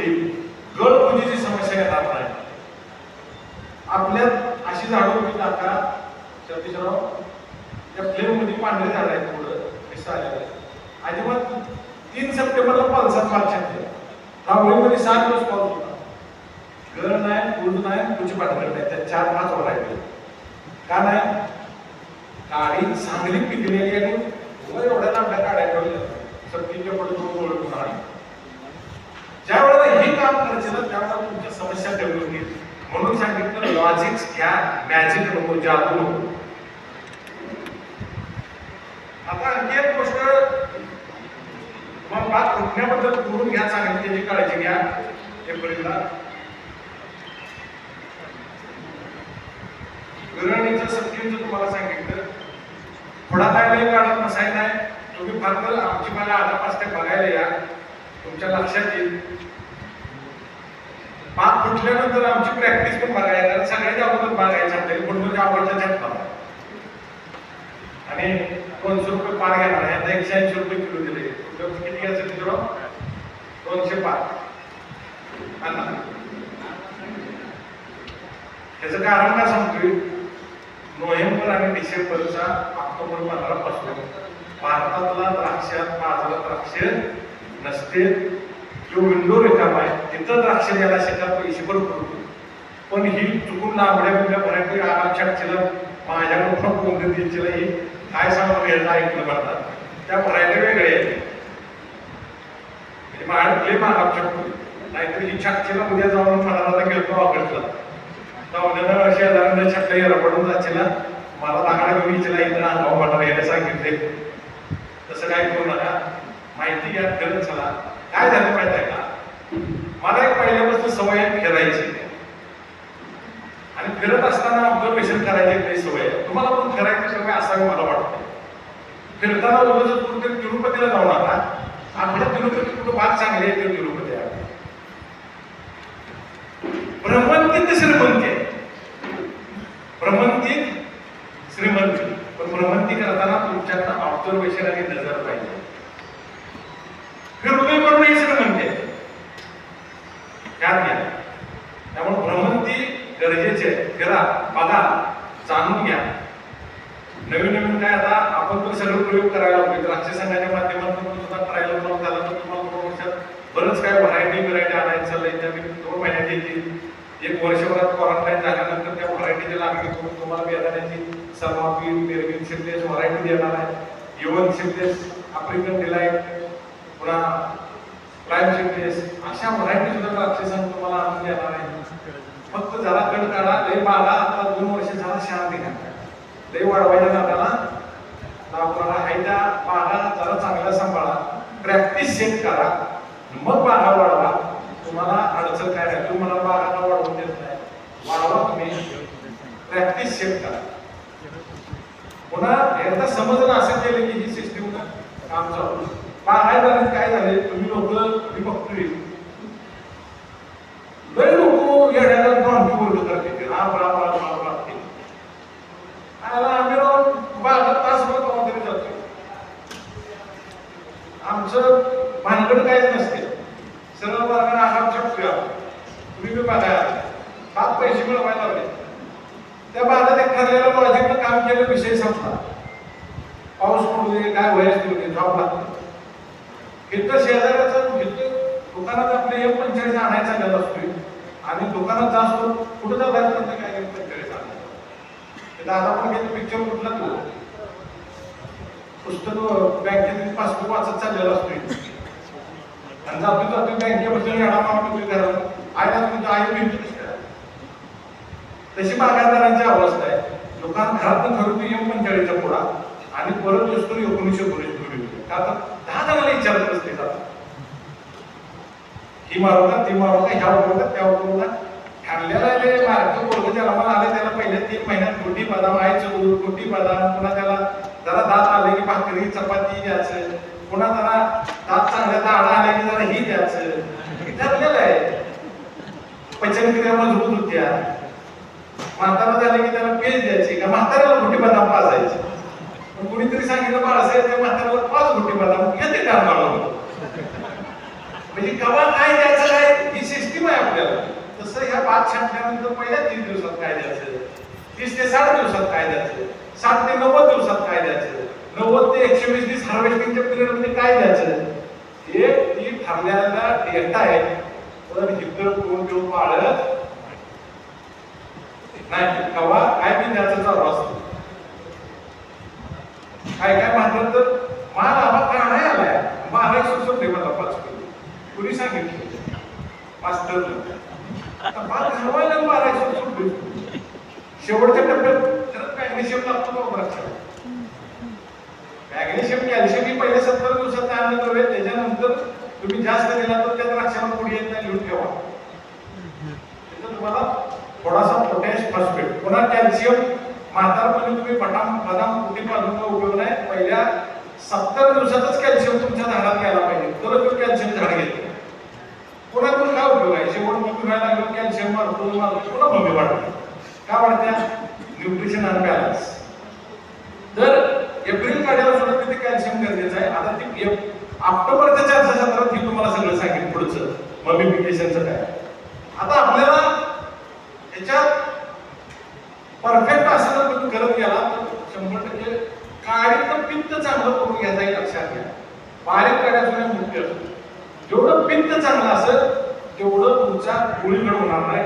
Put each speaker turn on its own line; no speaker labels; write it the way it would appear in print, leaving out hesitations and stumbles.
केली, गळपुजीची समस्या येणार नाही. आपल्यात अशी झाडं होती काका सतीशराव, त्या फ्लेम मध्ये पांढरे झाड आहेत पुढं दिसायला अजिबात. 3 सप्टेंबरला पावसात मार्चात राहुरीमध्ये 7 दिवस पाऊस होता. गळ नाही, पूज नाही, पुढची पाठवली नाही, त्या 4-5 वर राहिले. का नाही? काळी चांगली पिकलेली आणि एवढ्या लांबड्या काड्या ठेवल्या सत्तीच्या पडून ओळखून आली. ज्या वेळेला हे काम करायचं ना त्यावेळेला तुमच्या समस्या कमी होतील. म्हणून सांगितलं लॉजिक्स घ्या, मॅजिक नको, जादू नको. आता आणखी एक गोष्ट मग बात रोखण्याबद्दल करून घ्या, चांगली त्याची काळजी घ्या. एप्रिलला विरळणीचं सत्तीचं तुम्हाला सांगितलं. थोडा काय काढत नसाय नाही. तुम्ही फक्त आमची मला आधापास ते बघायला या, तुमच्या लक्षात येईल. पाक फुटल्यानंतर आमची प्रॅक्टिस पण बघायला, कारण सगळ्याच्या अगोदर बघायचं आपल्याला कोणत्या आवडच्या झटका. आणि 200 रुपये पार घेणार आहे. आता 180 रुपये किलो दिले. किती घ्यायचं तिथं? 200 पार. त्याचं कारण काय सांगतोय, नोव्हेंबर आणि डिसेंबरचा ऑक्टोबर 15 पासून भारतातला द्राक्षात बाजारात द्राक्ष नसते. जो विंडो रिकामा आहे तिथं द्राक्ष द्यायला शेतात पैसे भरपूर होते. पण ही चुकून लांबड्या बिंबड्या भरायची आराम छाटचीला माझ्याकडे पण कोणत्या दिनचीला ही काय सांगून घ्यायला ऐकलं म्हणतात त्या भरायला वेगळे आहे. म्हणजे माझ्याकडे आराम छाटतो, नाहीतर ही छाटचीला उद्या जाऊन मला गेलो ऑगस्टला जाऊन शेजाऱ्यांना छाटला याला पडून जायला मला लाकडा घेऊन इच्छा इथं अंगाव म्हणणार यायला सांगितले. तसं काय करू नका, माहिती घ्या, फिरत चला. काय झालं माहिती आहे का, मला एक पहिल्यापासून सवय आहे फिरायची. आणि फिरत असताना ऑब्झर्वेशन करायची सवय आहे. तुम्हाला पण फिरायची सवय असावी मला वाटतं. फिरताना उगाच कुठे तिरुपतीला जाऊ नका. आपल्या तिरुपती कुठं भाग चांगले आहे ते तिरुपती आहे. भ्रमंतीत श्रीमंती आहे, भ्रमंतीत श्रीमंती. पण भ्रमंती करताना तुमच्याकडे ऑब्झर्वेशन आणि नजर पाहिजे. फिरतोय म्हणून ही श्रीमंती आहे, त्यात घ्या. त्यामुळे भ्रमंती गरजेचे आहे. फिरा, बघा, जाणून घ्या. नवीन नवीन काय आता आपण तर सगळं प्रयोग करायला लागलो. द्राक्ष संघाच्या माध्यमातून सुद्धा ट्रायल ब्लॉक झाला तर तुम्हाला 2 वर्षात बरंच काय व्हरायटी आणायचं चाललंय. त्या 2 महिन्यात येतील. 1 वर्षभरात क्वारंटाईन झाल्यानंतर त्या व्हरायटीच्या लागणी करून तुम्हाला बियाण्याची सर्वापीन, पेरवीन सिप्लेस व्हरायटी देणार आहे. युवन सिप्लेस, आफ्रिकन डिलाइट, पुन्हा प्राईम सिप्लेस, अशा व्हरायटी सुद्धा द्राक्ष संघ तुम्हाला आणून देणार आहे. फक्त जरा कड काढा. लय बागा आता 2 वर्ष झाला शांत घ्या. लय वाढवायच्या नात्याला आपल्याला आहे त्या बागा जरा चांगल्या सांभाळा, प्रॅक्टिस सेट करा, मग बागा वाढवा. तुम्हाला अडचण काय नाही. तुम्हाला बागाला वाढवून देत नाही, वाढवा तुम्ही, प्रॅक्टिस सेट करा. पुन्हा एकदा समजलं असं केलं की ही सिस्टीम काम चालू. बागायदारात काय झाले, तुम्ही लोक मी बघतोय लय लोक येण्याला डॉनकी बोलत करते. राम राम राम राम राम ते आम्ही बागात तासभर काहीतरी जातो. आमचं भानगड काहीच नसते. सरळ मार्गाने आराम छाटतोय आपण. तुम्ही बी बघा, बाग पैसे मिळवायला लावले. त्या बागात एक ठरलेलं लॉजिकनं काम केलं, विषय संपला. पाऊस पडू दे, काय व्हायच देऊ दे, जॉब लागतो. इथं शेजाऱ्याचं इथं दुकानात आपले 1.45 आणायचा गेला असतोय आणि दुकानात जास्त कुठं जायचं म्हणतं काय 1.45 आणायचं. दादा पण घेतो पिक्चर कुठला तो पुस्तक बँकेत पासबुक वाचत चाललेला असतोय आणि जातो बँकेबद्दल येणार मागतो घरात आयला तुमचं आई भेटतो. तशी बागायतदारांची अवस्था आहे. दुकान घरातून ठरवतो 1.45चा पुढा आणि परत असतो 1919 का तर 10 जणांना विचारत असते. ही मारू का, ती मारू का, ह्या मारू का, त्या मारू का, ठरलेला आहे. मार्ग बोलतो त्याला मला आले. त्याला पहिल्या 3 महिन्यात गुटी बदाम, आईचं दूध, गुटी बदाम, पुन्हा त्याला जरा दात आले की भाकरी चपाती द्यायचं, पुन्हा जरा दात चांगल्या दाढा आल्या की जरा ही द्यायचं. ठरलेलं आहे. पचनक्रिया मजबूत होत्या. म्हातारा झाले की त्याला पेज द्यायची का म्हाताऱ्याला गुटी बदाम पाजायची. पण कुणीतरी सांगितलं बाळासाहेब त्या म्हाताऱ्याला 5 गुटी बदाम घेते का मला. म्हणजे कवा काय द्यायचं काय ही छाटल्यानंतर पहिल्या 30 दिवसात काय द्यायचं, 30 ते 60 दिवसात काय द्यायचं, 60 ते 90 दिवसात काय द्यायचं, 90 ते 120 दिवस हार्वेस्टिंगच्या पिरियडमध्ये काय द्यायचं, हे ती ठरलेला डेटा आहे. पण इतर कोण देऊन पाळत नाही. कवा काय बी द्यायचं चालू असतं. काय काय म्हणतात तर माल आम्हा का नाही आलाय, मला सुचत नाही मला 5 किलो कुणी सांगितलं मास्टर आता माल घालवायला मारायचं सुटली. शेवटच्या टप्प्यात खरंच मॅग्नेशियम लागतो का बरं. मॅग्नेशियम कॅल्शियम ही पहिले 70 दिवसात आणलं नव्हे. त्याच्यानंतर तुम्ही जास्त दिला तर त्या द्राक्षाला पुढे येत नाही, लिहून ठेवा. त्याच्यात तुम्हाला थोडासा पोटॅश फॉस्फेट, पुन्हा कॅल्शियम म्हातारपणी तुम्ही बदाम कुठे पाजून उपयोग नाही. पहिल्या 70 दिवसातच कॅल्शियम तुमच्या झाडात घ्यायला पाहिजे, तर तो कॅल्शियम झाड घेते. पुन्हा तुम्ही काय उपयोग आहे, शेवट मग व्हायला लागलं कॅल्शियम मारतो पुन्हा भूमी वाढते. का वाढत्या, न्यूट्रिशन अनबॅलन्स. तर एप्रिल काढायला सुद्धा तिथे कॅल्शियम गरजेचं आहे. आता ती ऑक्टोबरच्या 417 ही तुम्हाला सगळं सांगेल पुढचं ममिफिकेशनचं काय. आता आपल्याला याच्यात परफेक्ट असं तुम्ही करत गेला तर 100% काळीचं पित्त चांगलं करून घ्यायचं आहे, लक्षात घ्या. बारीक काढ्याचं मुख्य असतो. जेवढं पित्त चांगलं असेल तेवढं तुमचा गुळीगड होणार नाही.